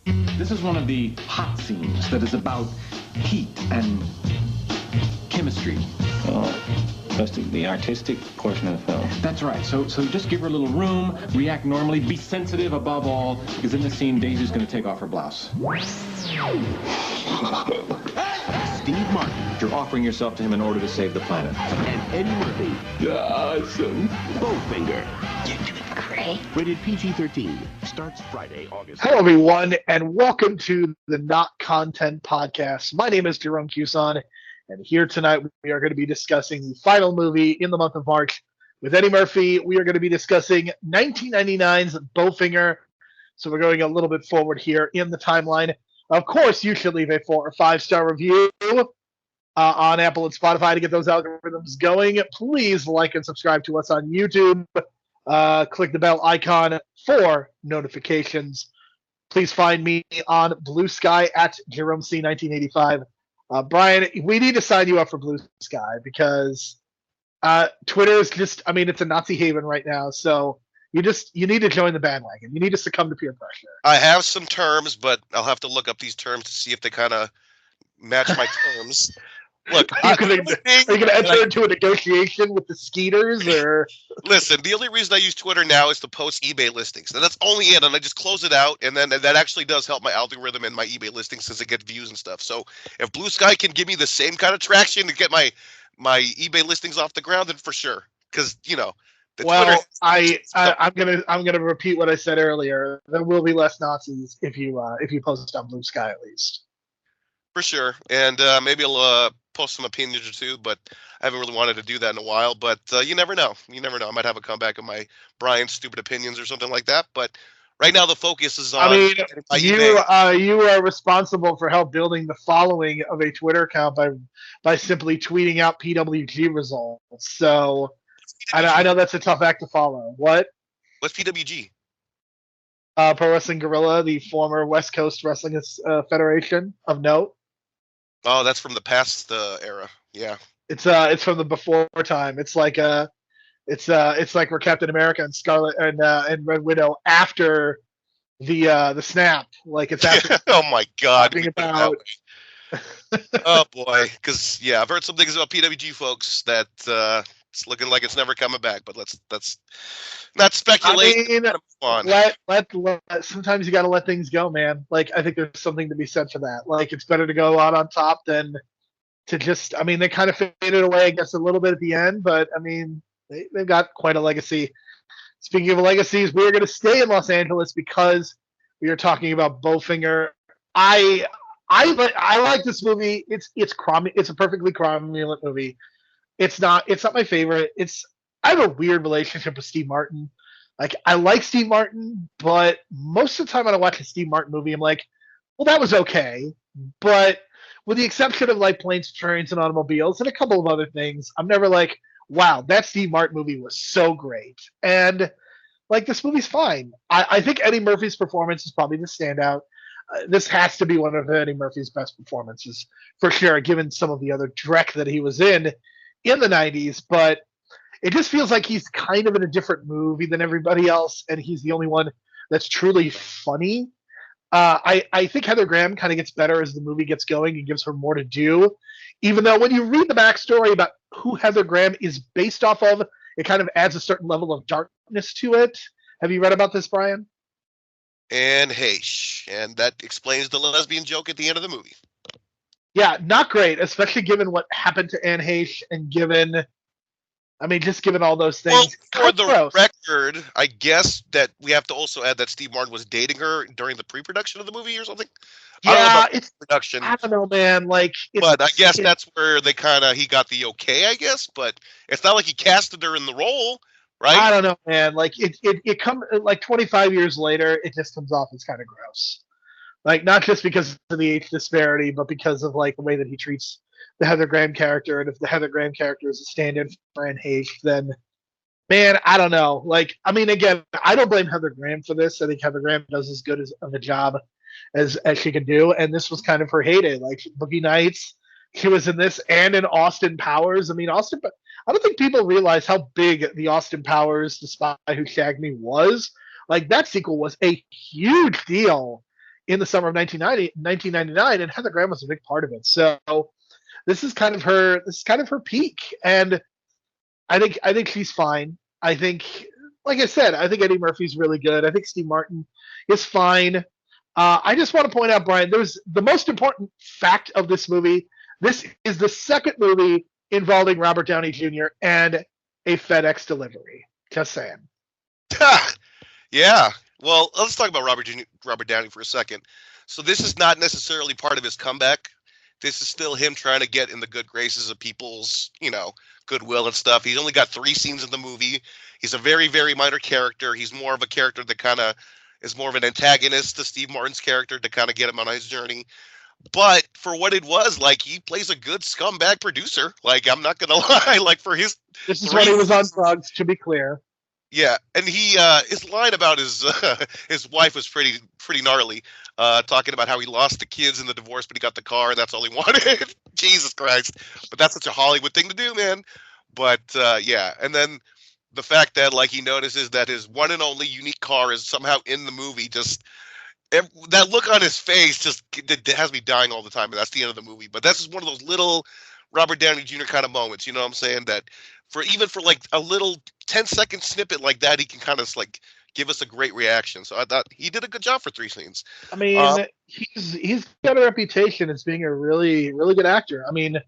This is one of the hot scenes that is about heat and chemistry. Oh, that's the artistic portion of the film. That's right. So just give her a little room, react normally, be sensitive above all, because in this scene, Daisy's going to take off her blouse. Steve Martin. You're offering yourself to him in order to save the planet. And Eddie Murphy. Awesome. Bowfinger. You're doing great. Rated PG-13. Starts Friday, August. Hello, everyone, and welcome to the Not Content Podcast. My name is Jerome Cuson, and here tonight we are going to be discussing the final movie in the month of March with Eddie Murphy. We are going to be discussing 1999's Bowfinger. So we're going a little bit forward here in the timeline. Of course, you should leave a 4 or 5-star review on Apple and Spotify to get those algorithms going. Please like and subscribe to us on YouTube. Click the bell icon for notifications. Please find me on BlueSky at Jerome C 1985. Brian, we need to sign you up for BlueSky because Twitter is just, it's a Nazi haven right now. So you need to join the bandwagon. You need to succumb to peer pressure. I have some terms, but I'll have to look up these terms to see if they kind of match my terms. Look, are you going to enter into a negotiation with the Skeeters, or? Listen, the only reason I use Twitter now is to post eBay listings, and that's only it. And I just close it out, and then that actually does help my algorithm and my eBay listings since it gets views and stuff. So if Blue Sky can give me the same kind of traction to get my eBay listings off the ground, then for sure, because Twitter. I'm gonna repeat what I said earlier. There will be less Nazis if you post on Blue Sky at least. For sure, and maybe I'll post some opinions or two, but I haven't really wanted to do that in a while. But you never know. You never know. I might have a comeback of my Brian's stupid opinions or something like that. But right now the focus is on. You are responsible for help building the following of a Twitter account by simply tweeting out PWG results. So. I know that's a tough act to follow. What? What's PWG? Pro Wrestling Guerrilla, the former West Coast Wrestling Federation of note. Oh, that's from the past era. Yeah. It's from the before time. It's like where Captain America and Scarlet and Red Widow after the snap. Like it's after. Oh my God. About. Oh boy, because I've heard some things about PWG folks that. It's looking like it's never coming back, but let's not speculate. Sometimes you got to let things go, man. Like, I think there's something to be said for that. Like, it's better to go out on top than to just. They kind of faded away, I guess, a little bit at the end, but they've got quite a legacy. Speaking of legacies, we are going to stay in Los Angeles because we are talking about Bowfinger. I like this movie. It's a perfectly cromulent movie. It's not my favorite. I have a weird relationship with Steve Martin. Like, I like Steve Martin, but most of the time when I watch a Steve Martin movie, I'm like, well, that was okay. But with the exception of like Planes, Trains, and Automobiles and a couple of other things, I'm never like, wow, that Steve Martin movie was so great. And like, this movie's fine. I think Eddie Murphy's performance is probably the standout. This has to be one of Eddie Murphy's best performances for sure, given some of the other dreck that he was in the 90s, but it just feels like he's kind of in a different movie than everybody else, and he's the only one that's truly funny. I think Heather Graham kind of gets better as the movie gets going and gives her more to do, even though when you read the backstory about who Heather Graham is based off of, it kind of adds a certain level of darkness to it. Have you read about this, Brian? Anne Heche, and that explains the lesbian joke at the end of the movie. Yeah, not great, especially given what happened to Anne Heche and given all those things. Well, for the record, I guess that we have to also add that Steve Martin was dating her during the pre-production of the movie or something. Yeah, it's production. I don't know, man. But I guess that's where he got the okay, I guess. But it's not like he casted her in the role, right? I don't know, man. Like it comes like 25 years later, it just comes off as kind of gross. Like, not just because of the age disparity, but because of like the way that he treats the Heather Graham character. And if the Heather Graham character is a stand-in for Anne Heche, then, man, I don't know. Like, again, I don't blame Heather Graham for this. I think Heather Graham does as good of a job as she can do. And this was kind of her heyday. Like, Boogie Nights, she was in this, and in Austin Powers. I don't think people realize how big the Austin Powers, The Spy Who Shagged Me was. Like, that sequel was a huge deal in the summer of 1999, and Heather Graham was a big part of it. So this is kind of her peak, and I think she's fine. I think, like I said, I think Eddie Murphy's really good. I think Steve Martin is fine. I just want to point out, Brian, there's the most important fact of this movie. This is the second movie involving Robert Downey Jr. and a FedEx delivery. Just saying. Yeah. Well, let's talk about Robert Downey for a second. So this is not necessarily part of his comeback. This is still him trying to get in the good graces of people's, goodwill and stuff. He's only got 3 scenes in the movie. He's a very, very minor character. He's more of a character that kind of is more of an antagonist to Steve Martin's character to kind of get him on his journey. But for what it was, like, he plays a good scumbag producer. Like, I'm not gonna lie. Like, for his this is when he was on drugs, to be clear. Yeah, and he his line about his wife was pretty gnarly. Talking about how he lost the kids in the divorce, but he got the car, and that's all he wanted. Jesus Christ! But that's such a Hollywood thing to do, man. But yeah, and then the fact that, like, he notices that his one and only unique car is somehow in the movie, just that look on his face just has me dying all the time, and that's the end of the movie. But that's just one of those little Robert Downey Jr. kind of moments, you know what I'm saying? That for like a little 10-second snippet like that, he can kind of like give us a great reaction. So I thought he did a good job for 3 scenes. I mean, he's got a reputation as being a really, really good actor. I mean,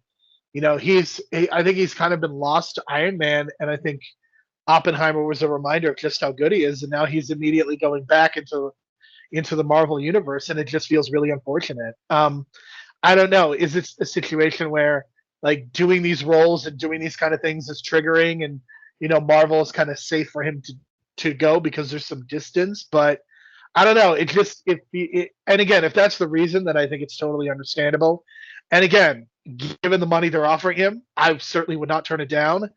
I think he's kind of been lost to Iron Man, and I think Oppenheimer was a reminder of just how good he is, and now he's immediately going back into the Marvel universe, and it just feels really unfortunate. I don't know. Is it a situation where, like, doing these roles and doing these kind of things is triggering, and Marvel is kind of safe for him to go because there's some distance? But I don't know. And again, if that's the reason, then I think it's totally understandable. And again, given the money they're offering him, I certainly would not turn it down.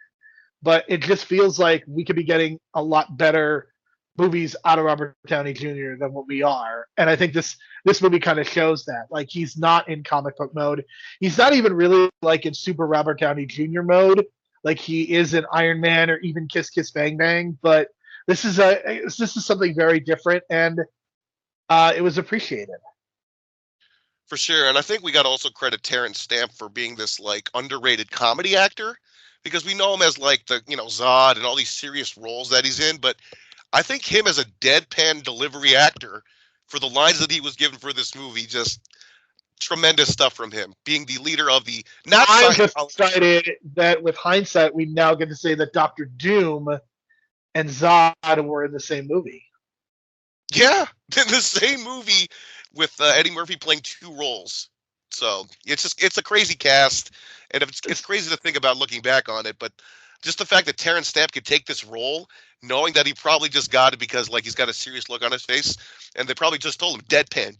But it just feels like we could be getting a lot better movies out of Robert Downey Jr. than what we are. And I think this movie kind of shows that. Like, he's not in comic book mode. He's not even really like in super Robert Downey Jr. mode, like he is in Iron Man or even Kiss Kiss Bang Bang. But this is something very different, and it was appreciated. For sure. And I think we got to also credit Terrence Stamp for being this, like, underrated comedy actor, because we know him as, like, the, Zod and all these serious roles that he's in. But I think him as a deadpan delivery actor for the lines that he was given for this movie, just tremendous stuff from him. Being the leader of the I'm just excited that with hindsight, we now get to say that Dr. Doom and Zod were in the same movie. Yeah, in the same movie with Eddie Murphy playing 2 roles. So it's a crazy cast, and it's crazy to think about looking back on it. But just the fact that Terrence Stamp could take this role, knowing that he probably just got it because, like, he's got a serious look on his face, and they probably just told him deadpan,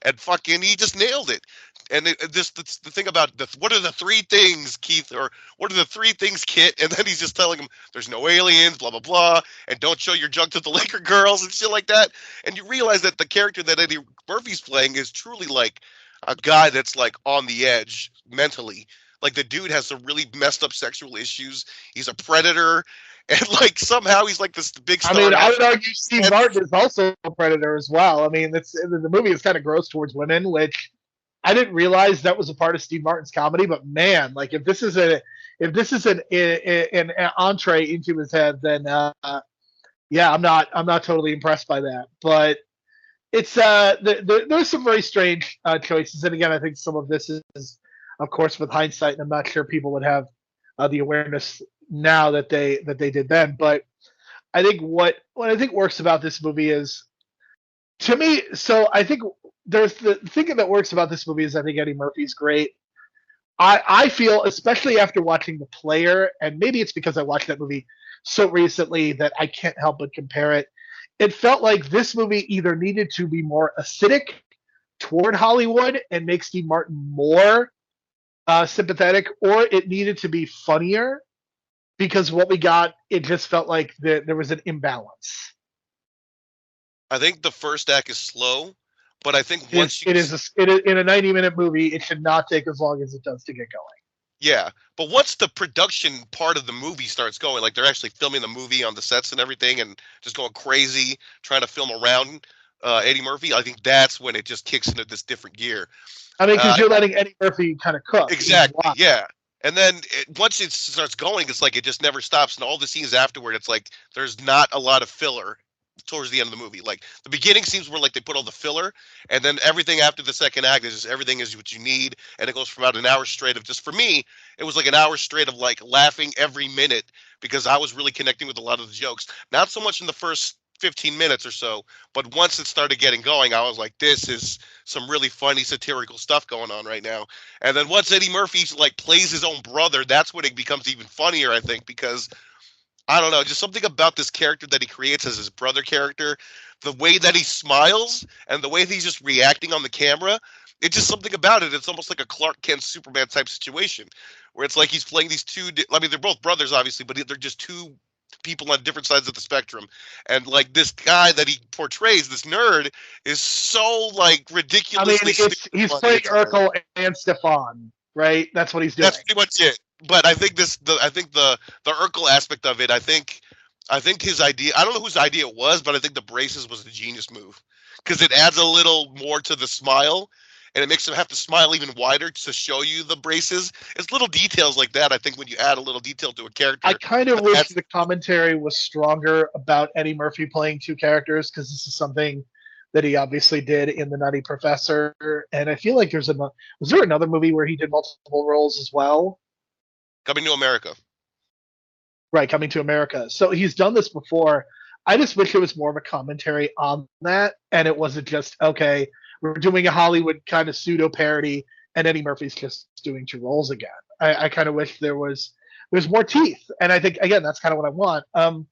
and fucking he just nailed it. And the thing about what are the 3 things, Keith, or what are the 3 things, Kit? And then he's just telling him there's no aliens, blah blah blah, and don't show your junk to the Laker girls and shit like that. And you realize that the character that Eddie Murphy's playing is truly like a guy that's, like, on the edge mentally. Like, the dude has some really messed up sexual issues. He's a predator. And, like, somehow he's like this big star. I mean, I would argue Steve Martin is also a predator as well. I mean, the movie is kind of gross towards women, which I didn't realize that was a part of Steve Martin's comedy. But man, like, if this is an entree into his head, then yeah, I'm not totally impressed by that. But it's there's some very strange choices, and again, I think some of this is, of course, with hindsight, and I'm not sure people would have the awareness now that they did then. But I think what I think works about this movie is, to me, so I think there's the thing that works about this movie is I think Eddie Murphy's great. I feel, especially after watching The Player, and maybe it's because I watched that movie so recently that I can't help but compare it. It felt like this movie either needed to be more acidic toward Hollywood and make Steve Martin more sympathetic, or it needed to be funnier, because what we got, it just felt like there was an imbalance. I think the first act is slow, but I think once in a 90-minute movie, it should not take as long as it does to get going. Yeah, but once the production part of the movie starts going, like they're actually filming the movie on the sets and everything and just going crazy, trying to film around Eddie Murphy, I think that's when it just kicks into this different gear. I mean, because you're letting Eddie Murphy kind of cook. Exactly, yeah. And then once it starts going, it's like it just never stops. And all the scenes afterward, it's like there's not a lot of filler towards the end of the movie. Like the beginning scenes where like they put all the filler, and then everything after the second act is just everything is what you need, and it goes from about an hour straight of just, for me, it was like an hour straight of like laughing every minute because I was really connecting with a lot of the jokes. Not so much in the first 15 minutes or so, but once it started getting going, I was like, this is some really funny satirical stuff going on right now. And then once Eddie Murphy like plays his own brother, that's when it becomes even funnier, I think, because I don't know, just something about this character that he creates as his brother character, the way that he smiles and the way that he's just reacting on the camera, it's just something about it. It's almost like a Clark Kent Superman type situation where it's like he's playing these two, I mean, they're both brothers, obviously, but they're just two people on different sides of the spectrum. And like this guy that he portrays, this nerd, is so like ridiculously he's playing Urkel and Stefan, right? That's what he's doing. That's pretty much it. But I think the Urkel aspect of it, I think his idea, I don't know whose idea it was, but I think the braces was a genius move because it adds a little more to the smile, and it makes him have to smile even wider to show you the braces. It's little details like that. I think when you add a little detail to a character, I kind of wish the commentary was stronger about Eddie Murphy playing two characters, because this is something that he obviously did in The Nutty Professor, and I feel like was there another movie where he did multiple roles as well? Coming to America. Right, Coming to America. So he's done this before. I just wish it was more of a commentary on that, and it wasn't just, okay, we're doing a Hollywood kind of pseudo parody, and Eddie Murphy's just doing two roles again. I kind of wish there's more teeth, and I think again that's kind of what I want.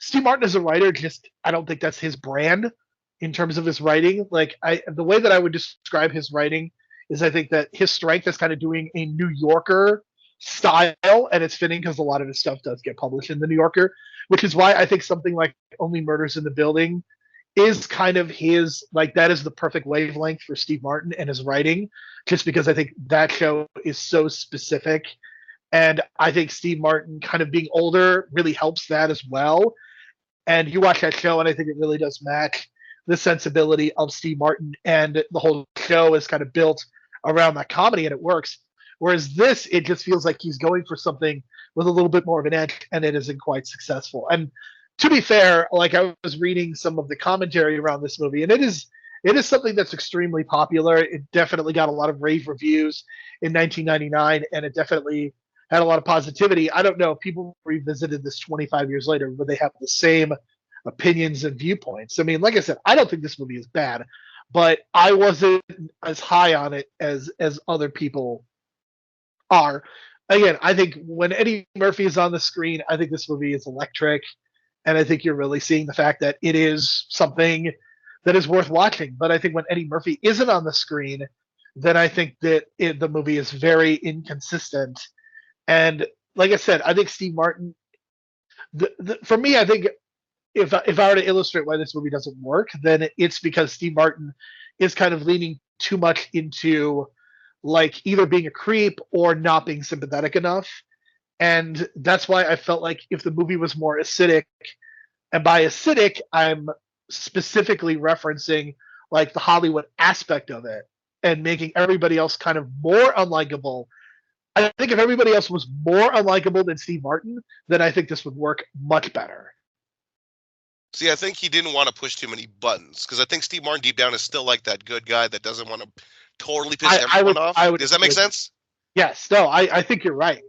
Steve Martin as a writer, just I don't think that's his brand in terms of his writing. Like the way that I would describe his writing is I think that his strength is kind of doing a New Yorker style, and it's fitting because a lot of his stuff does get published in the New Yorker, which is why I think something like Only Murders in the Building is kind of his, like, that is the perfect wavelength for Steve Martin and his writing, just because I think that show is so specific. And I think Steve Martin kind of being older really helps that as well. And you watch that show, and I think it really does match the sensibility of Steve Martin, and the whole show is kind of built around that comedy, and it works. Whereas this, it just feels like he's going for something with a little bit more of an edge, and it isn't quite successful. And to be fair, like I was reading some of the commentary around this movie, and it is something that's extremely popular. It definitely got a lot of rave reviews in 1999, and it definitely had a lot of positivity. I don't know if people revisited this 25 years later, would they have the same opinions and viewpoints? I mean, like I said, I don't think this movie is bad, but I wasn't as high on it as other people are. Again, I think when Eddie Murphy is on the screen, I think this movie is electric. And I think you're really seeing the fact that it is something that is worth watching. But I think when Eddie Murphy isn't on the screen, then I think that the movie is very inconsistent. And like I said, I think Steve Martin, for me, I think if I were to illustrate why this movie doesn't work, then it's because Steve Martin is kind of leaning too much into like either being a creep or not being sympathetic enough. And that's why I felt like if the movie was more acidic, and by acidic, I'm specifically referencing like the Hollywood aspect of it and making everybody else kind of more unlikable. I think if everybody else was more unlikable than Steve Martin, then I think this would work much better. See, I think he didn't want to push too many buttons because I think Steve Martin deep down is still like that good guy that doesn't want to totally piss everyone off. Does that make sense? Yes. No, I think you're right.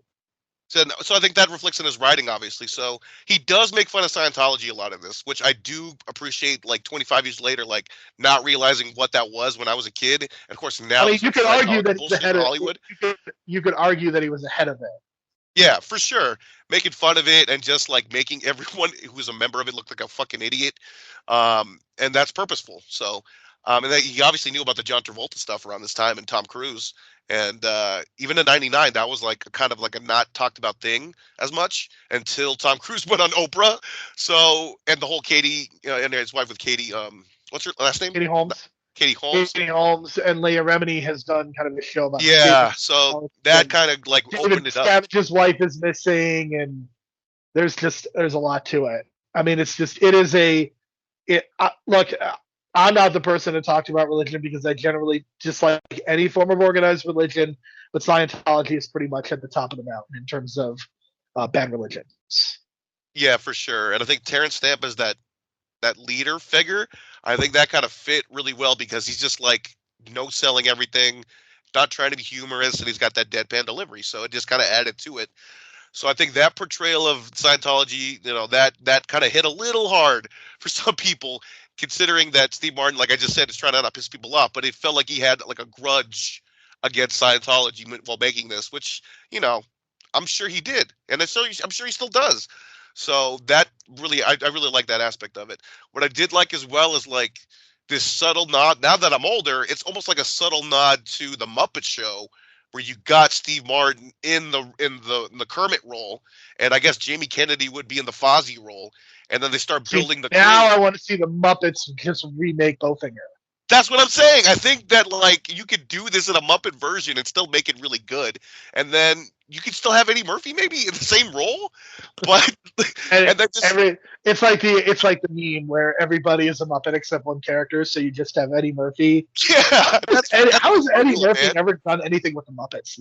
So I think that reflects in his writing, obviously. So he does make fun of Scientology a lot in this, which I do appreciate. Like 25 years later, like not realizing what that was when I was a kid, and of course now. I mean, you could argue that he's ahead of Hollywood. You could argue that he was ahead of it. Yeah, for sure. Making fun of it and just like making everyone who was a member of it look like a fucking idiot, and that's purposeful. So, and he obviously knew about the John Travolta stuff around this time and Tom Cruise. And even in '99, that was like kind of like a not talked about thing as much until Tom Cruise went on Oprah. So, and the whole Katie and his wife with Katie, what's her last name? Katie Holmes. Katie Holmes. Katie Holmes and Leah Remini has done kind of a show about. Yeah, so that kind of like opened it up. Savage's wife is missing, and there's a lot to it. I mean, it's just look. I'm not the person to talk about religion because I generally dislike any form of organized religion, but Scientology is pretty much at the top of the mountain in terms of bad religions. Yeah, for sure. And I think Terrence Stamp is that leader figure. I think that kind of fit really well because he's just like no selling everything, not trying to be humorous, and he's got that deadpan delivery. So it just kind of added to it. So I think that portrayal of Scientology, that kind of hit a little hard for some people, considering that Steve Martin, like I just said, is trying to not piss people off, but it felt like he had like a grudge against Scientology while making this, which, I'm sure he did. And I'm sure he still does. So that really, I really like that aspect of it. What I did like as well is like this subtle nod. Now that I'm older, it's almost like a subtle nod to the Muppet Show, where you got Steve Martin in the Kermit role, and I guess Jamie Kennedy would be in the Fozzie role, and then they start building the. Now I want to see the Muppets just remake Bowfinger. That's what I'm saying. I think that like you could do this in a Muppet version and still make it really good, and then you could still have Eddie Murphy maybe in the same role, but and then just it's like the meme where everybody is a Muppet except one character, so you just have Eddie Murphy. Yeah, how has Eddie Murphy ever done anything with the Muppets?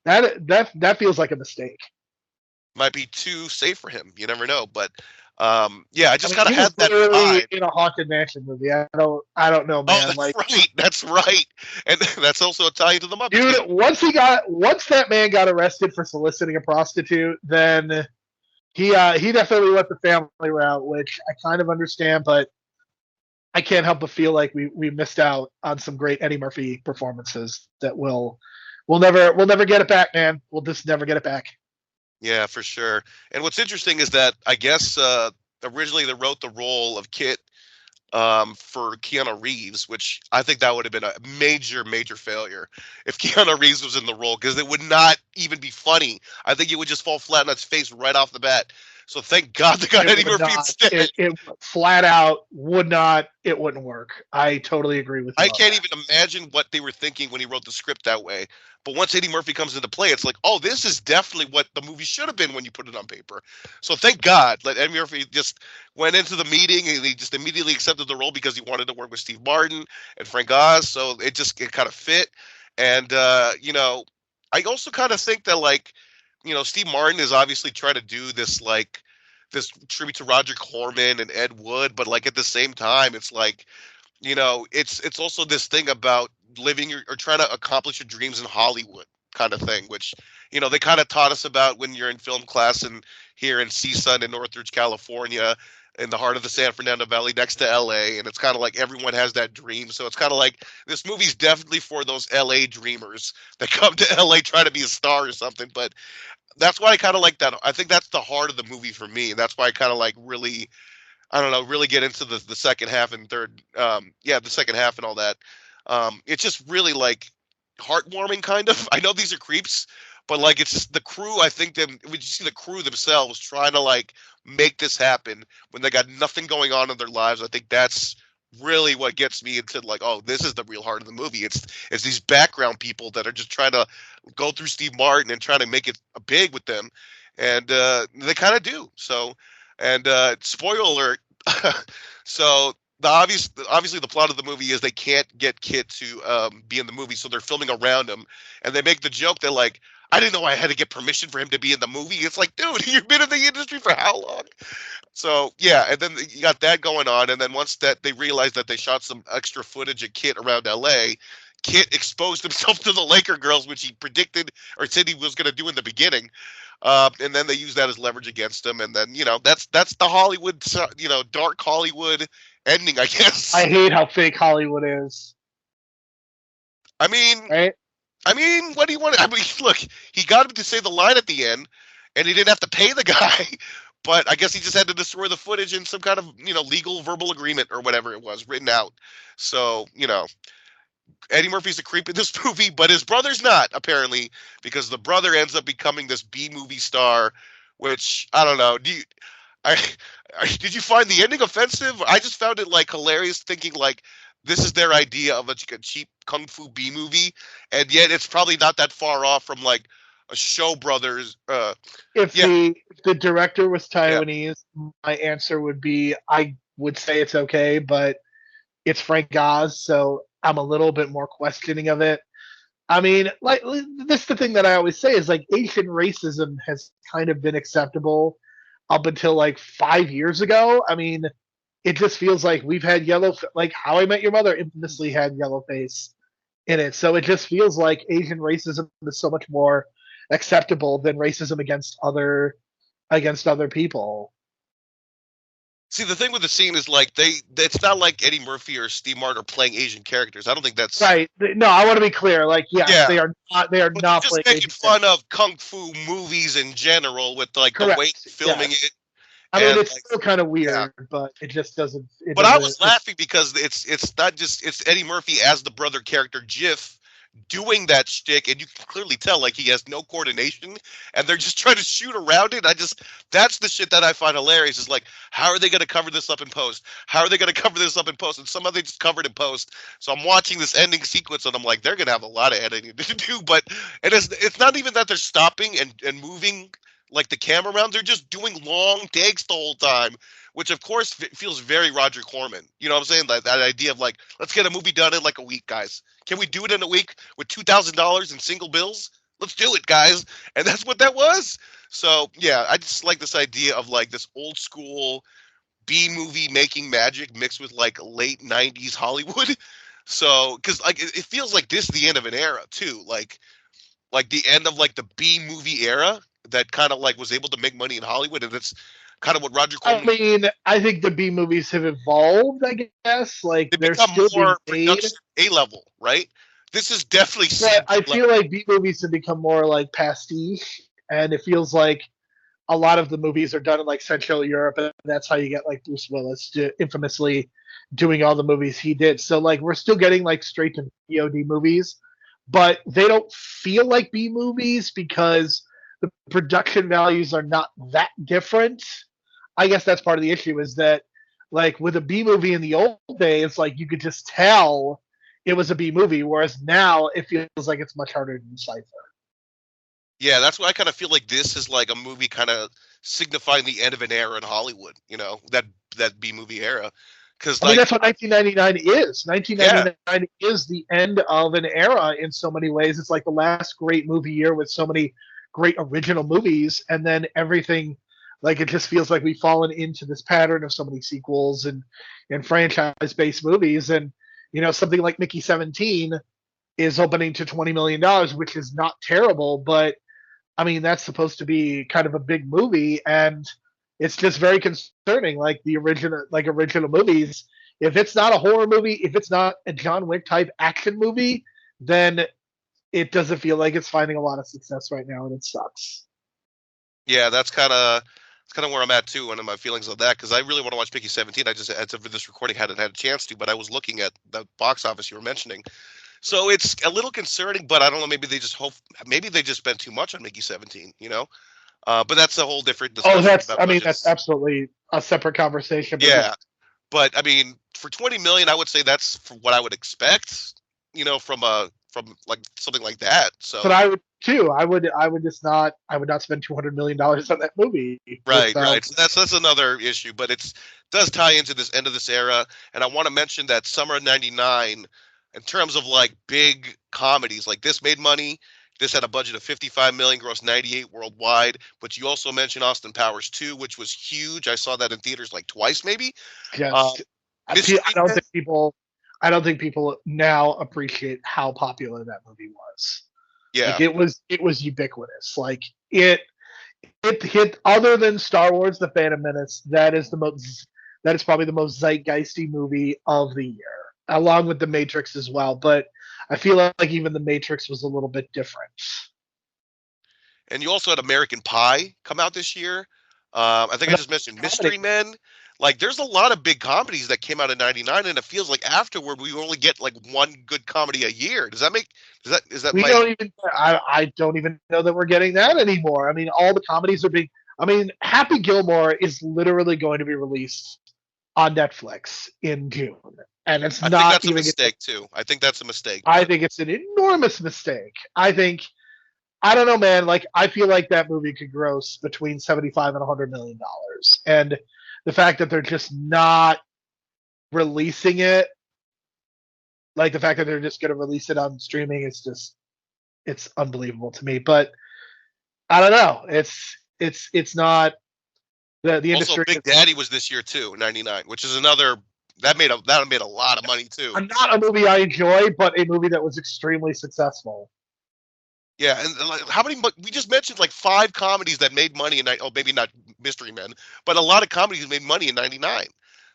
That feels like a mistake. Might be too safe for him. You never know, but. I just kind of had that vibe in a Haunted Mansion movie. I don't know, man. Oh, that's right, and that's also a tie to the Muppets. Dude, once that man got arrested for soliciting a prostitute, then he definitely went the family route, which I kind of understand, but I can't help but feel like we missed out on some great Eddie Murphy performances that we'll never get it back, man. We'll just never get it back. Yeah, for sure. And what's interesting is that I guess originally they wrote the role of Kit for Keanu Reeves, which I think that would have been a major, major failure if Keanu Reeves was in the role, because it would not even be funny. I think it would just fall flat on its face right off the bat. So thank God they got Eddie Murphy instead. It flat out would not. It wouldn't work. I totally agree with you. I can't even imagine what they were thinking when he wrote the script that way. But once Eddie Murphy comes into play, it's like, oh, this is definitely what the movie should have been when you put it on paper. So thank God that Eddie Murphy just went into the meeting and he just immediately accepted the role because he wanted to work with Steve Martin and Frank Oz. So it kind of fit. And, I also kind of think that, like, Steve Martin is obviously trying to do this, like, this tribute to Roger Corman and Ed Wood. But, like, at the same time, it's like, it's also this thing about living or trying to accomplish your dreams in Hollywood kind of thing, which, they kind of taught us about when you're in film class and here in CSUN in Northridge, California, in the heart of the San Fernando Valley next to LA. And it's kind of like everyone has that dream. So it's kind of like this movie's definitely for those LA dreamers that come to LA trying to be a star or something. But that's why I kind of like that. I think that's the heart of the movie for me. And that's why I kind of like really, I don't know, really get into the second half and third. The second half and all that. It's just really like heartwarming kind of. I know these are creeps, but like it's just the crew. I think when you see the crew themselves trying to like make this happen when they got nothing going on in their lives, I think that's really what gets me into like, oh, this is the real heart of the movie. It's these background people that are just trying to go through Steve Martin and trying to make it big with them, and they kind of do. So, and spoiler alert. So obviously the plot of the movie is they can't get Kit to be in the movie, so they're filming around him, and they make the joke that like, I didn't know I had to get permission for him to be in the movie. It's like, dude, you've been in the industry for how long? So yeah, and then you got that going on, and then once that they realized that they shot some extra footage of Kit around LA, Kit exposed himself to the Laker girls, which he predicted or said he was going to do in the beginning. And then they use that as leverage against him, and then that's the Hollywood, dark Hollywood ending, I guess. I hate how fake Hollywood is. I mean, right? I mean, what do you want? I mean, look, he got him to say the line at the end, and he didn't have to pay the guy, but I guess he just had to destroy the footage in some kind of legal verbal agreement or whatever it was written out. So Eddie Murphy's a creep in this movie, but his brother's not, apparently, because the brother ends up becoming this B-movie star, which, I don't know. Did you find the ending offensive? I just found it, like, hilarious, thinking, like, this is their idea of a cheap kung fu B-movie, and yet it's probably not that far off from, like, a Show Brothers. If the director was Taiwanese, my answer would be, I would say it's okay, but it's Frank Oz, so I'm a little bit more questioning of it. I mean, like this is the thing that I always say is like Asian racism has kind of been acceptable up until like 5 years ago. I mean, it just feels like we've had like How I Met Your Mother infamously had yellowface in it. So it just feels like Asian racism is so much more acceptable than racism against other people. See, the thing with the scene is like it's not like Eddie Murphy or Steve Martin are playing Asian characters. I don't think that's Right. No, I want to be clear. Like, yes, Yeah. they are not. They are But not they're playing just making Asian fun of kung fu movies in general with like the way Correct, filming yes. it. I mean, and, it's like, still kind of weird, but it just doesn't. It But I doesn't. was laughing because it's not just it's Eddie Murphy as the brother character Jiff doing that shtick, and you can clearly tell like he has no coordination, and they're just trying to shoot around it. That's the shit that I find hilarious. Is like, how are they going to cover this up in post? How are they going to cover this up in post? And somehow they just covered in post. So I'm watching this ending sequence, and I'm like, they're going to have a lot of editing to do. But it's not even that they're stopping and moving like the camera around. They're just doing long takes the whole time, which of course feels very Roger Corman. You know what I'm saying? That idea of like, let's get a movie done in like a week, guys. Can we do it in a week with $2,000 in single bills? Let's do it, guys. And that's what that was. So yeah, I just like this idea of like this old school B movie making magic mixed with like late '90s Hollywood. So because like it feels like this is the end of an era too, like the end of like the B movie era that kind of like was able to make money in Hollywood, and that's kind of what Roger Corman. I mean, I think the B movies have evolved. I guess like They they're become still more being made. production A level, right? This is definitely But I feel like B movies have become more like pastiche, and it feels like a lot of the movies are done in like Central Europe, and that's how you get like Bruce Willis infamously doing all the movies he did. So like we're still getting like straight to VOD movies, but they don't feel like B movies because the production values are not that different. I guess that's part of the issue is that like with a B movie in the old days, like you could just tell it was a B movie, whereas now it feels like it's much harder to decipher. Yeah, that's why I kind of feel like this is like a movie kind of signifying the end of an era in Hollywood, you know, that B movie era. Because I mean, that's what 1999 is. 1999 is the end of an era in so many ways. It's like the last great movie year with so many great original movies, and then everything, like it just feels like we've fallen into this pattern of so many sequels and franchise-based movies. And you know, something like Mickey 17 is opening to $20 million, which is not terrible, but I mean, that's supposed to be kind of a big movie, and it's just very concerning. Like the original movies, if it's not a horror movie, if it's not a John Wick type action movie, then it doesn't feel like it's finding a lot of success right now, and it sucks. Yeah, that's kind of where I'm at too, and my feelings of that, because I really want to watch Mickey 17. I just, as of this recording, hadn't had a chance to, but I was looking at the box office you were mentioning. So it's a little concerning, but I don't know. Maybe they just spent too much on Mickey 17, you know. But that's a whole different discussion. That's absolutely a separate conversation. Yeah, but I mean, for 20 million, I would say that's for what I would expect, you know, from like something like that. So, but I would too. I would not spend $200 million on that movie. Right. So that's another issue, but does tie into this end of this era, and I want to mention that summer of '99. In terms of like big comedies, like this made money. This had a budget of 55 million, grossed 98 worldwide. But you also mentioned Austin Powers 2, which was huge. I saw that in theaters like twice, maybe. Yes. I don't think people now appreciate how popular that movie was. Yeah. Like it was ubiquitous. Like it hit, other than Star Wars: The Phantom Menace, that is probably the most zeitgeisty movie of the year, along with The Matrix as well. But I feel like even The Matrix was a little bit different. And you also had American Pie come out this year. I think I just mentioned Mystery Men. Like, there's a lot of big comedies that came out in '99, and it feels like afterward we only get like one good comedy a year. Does that? I don't even know that we're getting that anymore. I mean, all the comedies are being. I mean, Happy Gilmore is literally going to be released on Netflix in June. And I think that's a mistake too. I think that's a mistake. I think it's an enormous mistake. I don't know, man. Like, I feel like that movie could gross between 75 and $100 million. And the fact that they're just not releasing it Like the fact that they're just going to release it on streaming is just it's unbelievable to me. But I don't know. It's not the Also, industry. Big Daddy was this year too, '99, which is another that made a lot of money too. Not a movie I enjoy, but a movie that was extremely successful. Yeah, and like, how many? We just mentioned like 5 comedies that made money in. Oh, maybe not Mystery Men, but a lot of comedies made money in '99.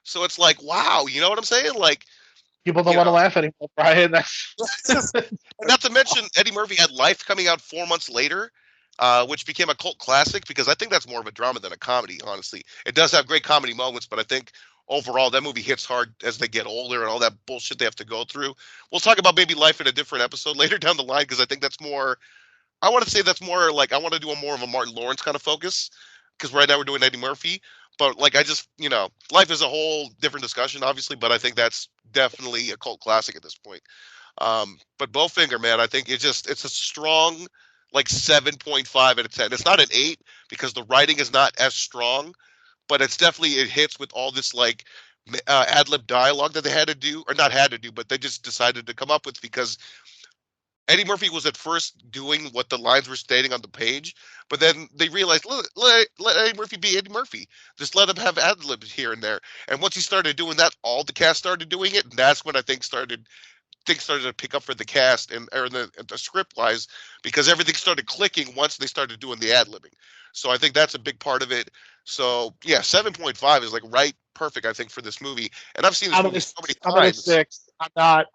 So it's like, wow, you know what I'm saying? Like, People don't want to laugh anymore, Brian. That's not to mention Eddie Murphy had Life coming out 4 months later, which became a cult classic because I think that's more of a drama than a comedy. Honestly, it does have great comedy moments, but I think overall that movie hits hard as they get older and all that bullshit they have to go through. We'll talk about maybe Life in a different episode later down the line because I think that's more. I want to say that's more like I want to do more of a Martin Lawrence kind of focus because right now we're doing Eddie Murphy. But like I just, Life is a whole different discussion, obviously. But I think that's definitely a cult classic at this point. But Bowfinger, man, I think it's a strong like 7.5 out of 10. It's not an 8 because the writing is not as strong, but it hits with all this like ad lib dialogue that they had to do, or not had to do, but they just decided to come up with because Eddie Murphy was at first doing what the lines were stating on the page, but then they realized, let Eddie Murphy be Eddie Murphy. Just let him have ad-libs here and there. And once he started doing that, all the cast started doing it, and that's when I think things started to pick up for the cast and the script wise, because everything started clicking once they started doing the ad-libbing. So I think that's a big part of it. So yeah, 7.5 is like right perfect, I think, for this movie. And I've seen this movie so many times. I'm at a 6.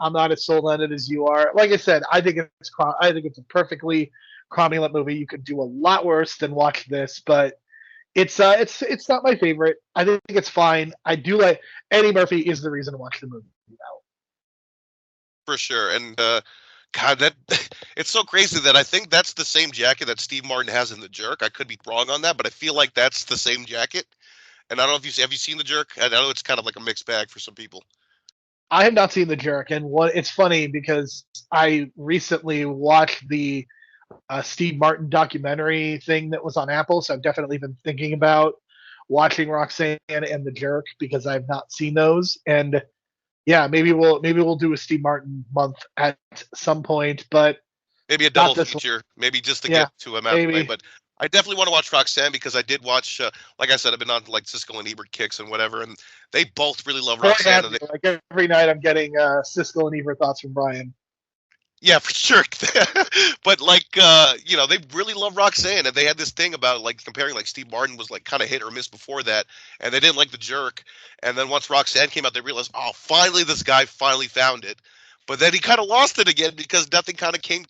I'm not as sold on it as you are. Like I said, I think it's a perfectly cromulent movie. You could do a lot worse than watch this, but it's not my favorite. I think it's fine. I do like Eddie Murphy is the reason to watch the movie now. For sure. And God, that it's so crazy that I think that's the same jacket that Steve Martin has in The Jerk. I could be wrong on that, but I feel like that's the same jacket. And I don't know if have you seen The Jerk? I know it's kind of like a mixed bag for some people. I have not seen The Jerk, and it's funny because I recently watched the Steve Martin documentary thing that was on Apple, so I've definitely been thinking about watching Roxanne and The Jerk because I've not seen those. And yeah, maybe we'll do a Steve Martin month at some point, but maybe a double feature, maybe just to get to him out of the way. But I definitely want to watch Roxanne because I did watch, like I said, I've been on like Siskel and Ebert kicks and whatever, and they both really love Roxanne. Like every night, I'm getting Siskel and Ebert thoughts from Brian. Yeah, for sure. But like, they really love Roxanne, and they had this thing about like comparing like Steve Martin was like kind of hit or miss before that, and they didn't like The Jerk. And then once Roxanne came out, they realized, oh, finally this guy finally found it. But then he kind of lost it again because nothing kind of came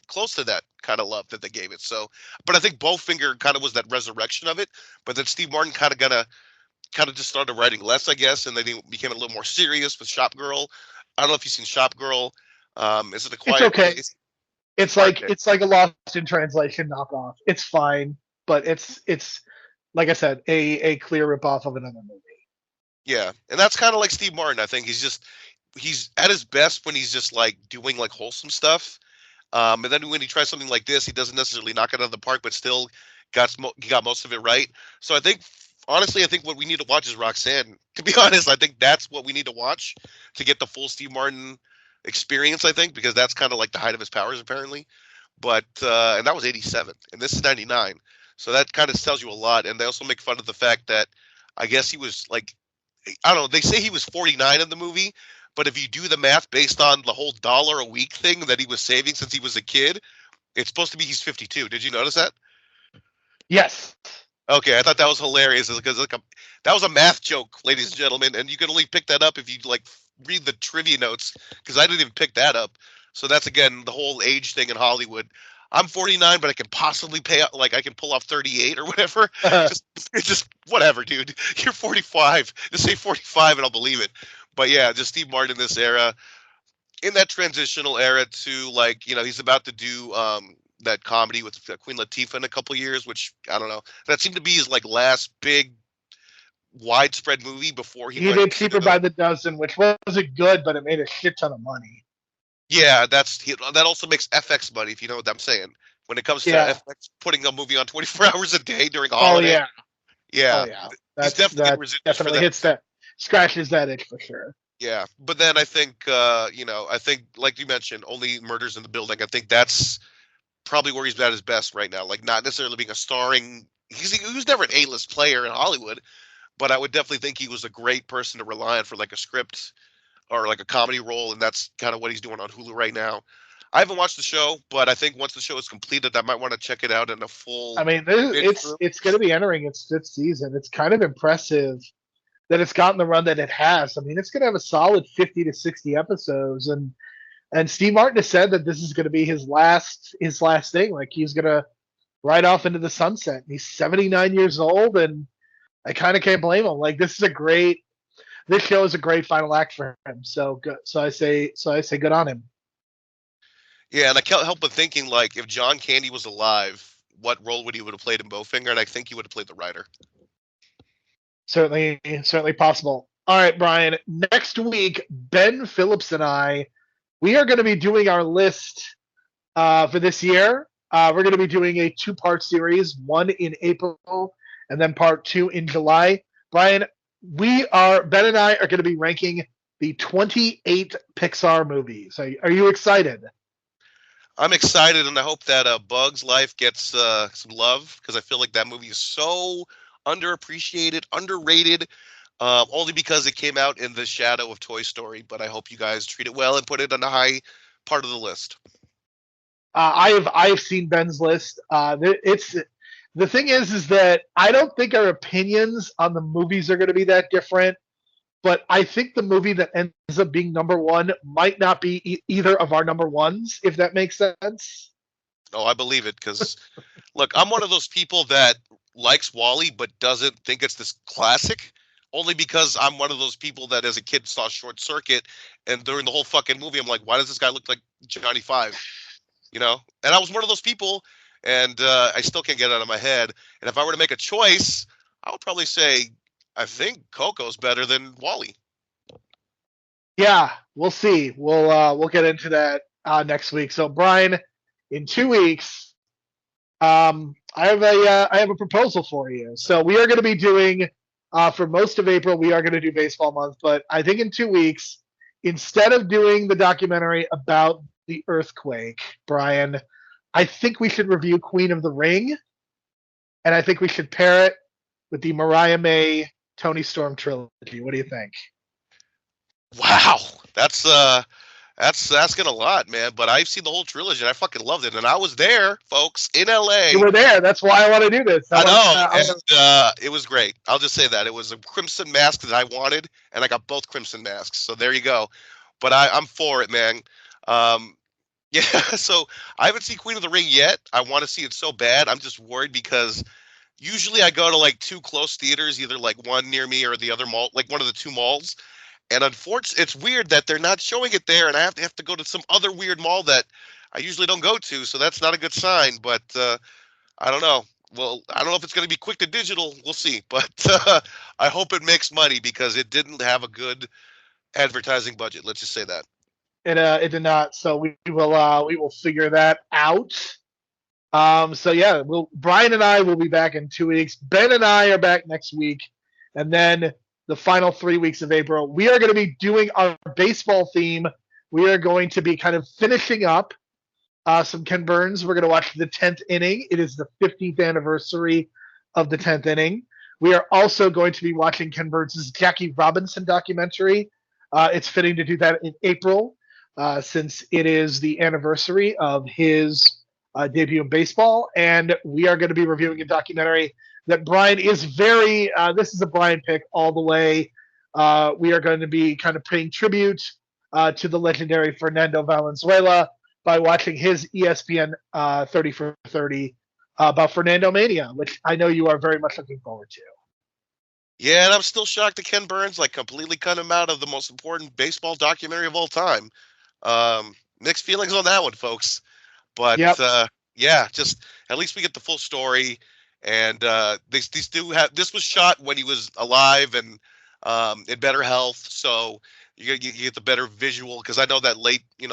close to that kind of love that they gave it. So, but I think Bowfinger kind of was that resurrection of it. But then Steve Martin kind of just started writing less, I guess, and then he became a little more serious with Shop Girl. I don't know if you've seen Shop Girl. Is it a quiet place? It's like a Lost in Translation knockoff. It's fine, but it's like I said, a clear ripoff of another movie. Yeah, and that's kind of like Steve Martin. I think he's at his best when he's just like doing like wholesome stuff. And then when he tries something like this, he doesn't necessarily knock it out of the park, but still he got most of it right. So I think what we need to watch is Roxanne. To be honest, I think that's what we need to watch to get the full Steve Martin experience, I think, because that's kind of like the height of his powers apparently. But and that was 87 and this is 99, so that kind of tells you a lot. And they also make fun of the fact that I guess he was like, I don't know, they say he was 49 in the movie, but if you do the math based on the whole $1 a week thing that he was saving since he was a kid, it's supposed to be he's 52. Did you notice that? Yes. Okay, I thought that was hilarious because that was a math joke, ladies and gentlemen, and you can only pick that up if you like read the trivia notes, because I didn't even pick that up. So that's again the whole age thing in Hollywood. I'm 49, but I can possibly I can pull off 38 or whatever. Just whatever, dude. You're 45. Just say 45 and I'll believe it. But yeah, just Steve Martin in this era, in that transitional era to like, he's about to do that comedy with Queen Latifah in a couple years, which I don't know. That seemed to be his like last big widespread movie before he did Cheaper by the Dozen, which wasn't good, but it made a shit ton of money. Yeah, that also makes FX money, if you know what I'm saying. When it comes to FX putting a movie on 24 hours a day during a holiday. Oh yeah. Yeah. That definitely hits that, scratches that itch for sure. Yeah, but then I think I think like you mentioned, only Murders in the Building. I think that's probably where he's at his best right now. Like not necessarily being a starring. He was never an A-list player in Hollywood, but I would definitely think he was a great person to rely on for like a script or like a comedy role, and that's kind of what he's doing on Hulu right now. I haven't watched the show, but I think once the show is completed, I might want to check it out in a I full mean, binge it's through. it's going to be entering its fifth season. It's kind of impressive that it's gotten the run that it has. I mean, it's going to have a solid 50 to 60 episodes, and Steve Martin has said that this is going to be his last thing. Like he's going to ride off into the sunset. He's 79 years old, and I kind of can't blame him. Like this show is a great final act for him. So good. So I say good on him. Yeah, and I can't help but thinking like if John Candy was alive, what role would he would have played in Bowfinger? And I think he would have played the writer. Certainly possible. All right, Brian. Next week, Ben Phillips and we are going to be doing our list for this year. We're going to be doing a two-part series, one in April and then part two in July. Brian, Ben and I are going to be ranking the 28 Pixar movies. Are you excited? I'm excited, and I hope that Bug's Life gets some love because I feel like that movie is so underappreciated, underrated, only because it came out in the shadow of Toy Story. But I hope you guys treat it well and put it on the high part of the list. I have seen Ben's list. It's the thing is that I don't think our opinions on the movies are going to be that different. But I think the movie that ends up being number one might not be either of our number ones, if that makes sense. Oh, I believe it because, look, I'm one of those people that likes Wall-E but doesn't think it's this classic. Only because I'm one of those people that, as a kid, saw Short Circuit, and during the whole fucking movie, I'm like, why does this guy look like Johnny Five? You know? And I was one of those people, and I still can't get it out of my head. And if I were to make a choice, I would probably say I think Coco's better than Wall-E. Yeah, we'll see. We'll get into that next week. So Brian, in 2 weeks, I have a proposal for you. So we are going to be doing for most of April, we are going to do baseball month, but I think in 2 weeks, instead of doing the documentary about the earthquake, Brian, I think we should review Queen of the Ring, and I think we should pair it with the Mariah May Tony Storm trilogy. What do you think? Wow, that's asking a lot, man. But I've seen the whole trilogy, and I fucking loved it. And I was there, folks, in LA. You were there. That's why I want to do this. I know, and it was great. I'll just say that it was a crimson mask that I wanted, and I got both crimson masks. So there you go. But I'm for it, man. Yeah. So I haven't seen Queen of the Ring yet. I want to see it so bad. I'm just worried because usually I go to like two close theaters, either like one near me or the other mall, like one of the two malls. And unfortunately, it's weird that they're not showing it there, and I have to go to some other weird mall that I usually don't go to. So that's not a good sign. But I don't know. Well, I don't know if it's going to be quick to digital. We'll see. But I hope it makes money because it didn't have a good advertising budget. Let's just say that. It did not. So we will figure that out. So yeah, Brian and I will be back in 2 weeks. Ben and I are back next week, and then the final 3 weeks of April, we are going to be doing our baseball theme. We are going to be kind of finishing up some Ken Burns. We're going to watch the 10th inning. It is the 50th anniversary of the 10th inning. We are also going to be watching Ken Burns' Jackie Robinson documentary. It's fitting to do that in April since it is the anniversary of his debut in baseball. And we are going to be reviewing a documentary that Brian is this is a Brian pick all the way. We are going to be kind of paying tribute to the legendary Fernando Valenzuela by watching his ESPN 30 for 30 about Fernando Mania, which I know you are very much looking forward to. Yeah, and I'm still shocked that Ken Burns completely cut him out of the most important baseball documentary of all time. Mixed feelings on that one, folks. But Yep. Yeah, just at least we get the full story. And these do have. This was shot when he was alive and in better health, so you get the better visual. Because I know that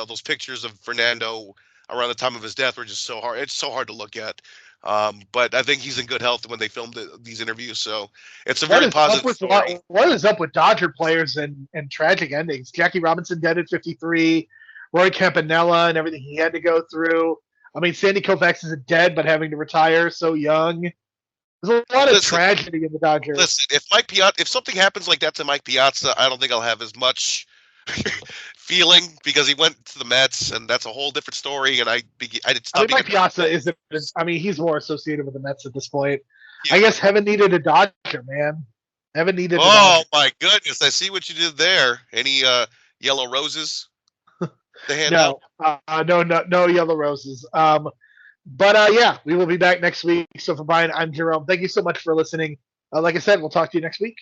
those pictures of Fernando around the time of his death were just so hard. It's so hard to look at. But I think he's in good health when they filmed these interviews, so it's a What very is positive up with story. what is up with Dodger players and tragic endings? Jackie Robinson dead at 53, Roy Campanella and everything he had to go through. I mean, Sandy Koufax is dead but having to retire so young. There's a lot of tragedy in the Dodgers. Listen, if something happens like that to Mike Piazza, I don't think I'll have as much feeling because he went to the Mets, and that's a whole different story. And I did stop. Mike Piazza isn't. I mean, he's more associated with the Mets at this point. Yeah. I guess heaven needed a Dodger, man. Heaven needed. Oh my goodness! I see what you did there. Any yellow roses? To hand No, no yellow roses. But yeah, we will be back next week. So for Brian, I'm Jerome. Thank you so much for listening. Like I said, we'll talk to you next week.